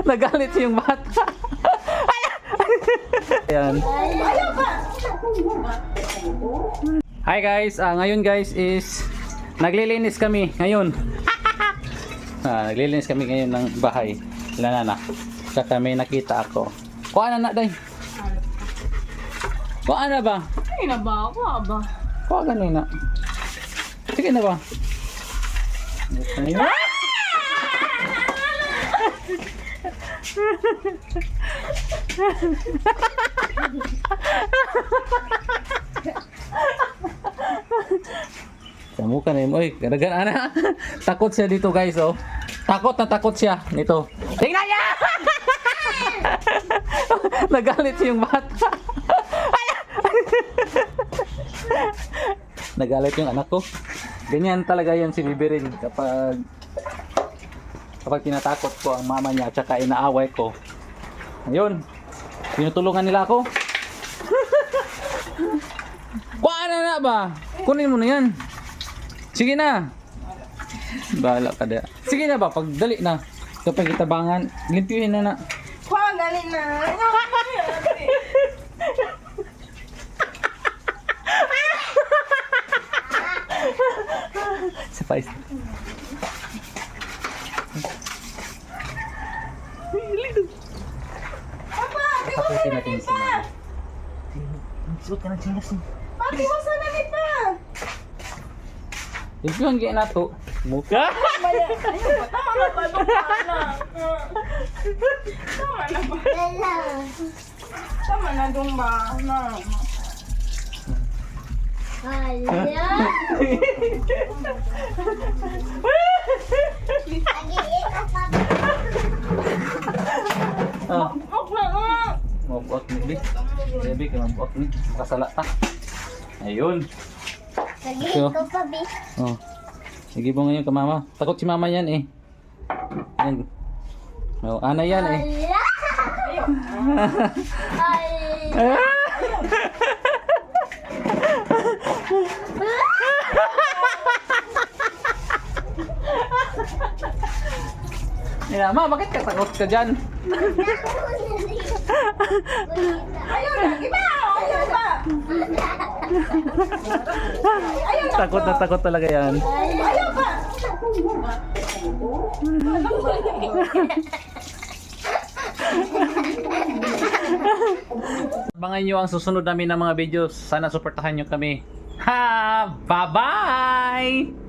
Nagalit yung bata. Ayan. Hi guys, ngayon guys is naglilinis kami ngayon. Naglilinis kami ngayon ng bahay. Ilan na? Saka may nakita ako. Kuha na day. Kuha na ba? Ay na ba? Kuha ba? Kuha ganun na. Sige na ba? Ayun. Kamu ka na yun. Uy, ganagan na. Takot siya dito guys, oh. Takot na takot siya nito. Tingnan niya! Nagalit yung bata. Nagalit yung anak ko. Ganyan talaga yan si Bibirin kapag tinatakot ko ang mama niya at saka inaaway ko. Ayun. Tinutulungan nila ako. Kuha na ba? Kunin mo na yan. Sige na. Bahala ka da. Sige na ba? Pagdali na. Kapag itabangan, limpyuhin na na. Kuha, galit na. Sapay. Papa, Takutin natin si mama. Suot ka ng chinas mo. pati mo sa nalit pa. Limpyuhan kaya na to. Mukha. Maya, ayun ba? Tama na ba? Tama na ba? Tama na dong ba? Ah, Okay na. mabuot ni Bi. Baby, kaya mabuot ni. Makasala ta. Ayun. Nag-iit ko pa, Bi. Oh. Sige po ngayon ka mama. Takot si mama yan eh. Yan. Oh, ana yan eh. Ala! Yeah, ma, bakit ka takot ka dyan? Ayun na, iba! Ayun ba? Ayun na Takot na takot talaga yan. Ayun ba? Abangan nyo ang susunod namin ng mga videos. Sana suportahan nyo kami. Ha! Bye-bye!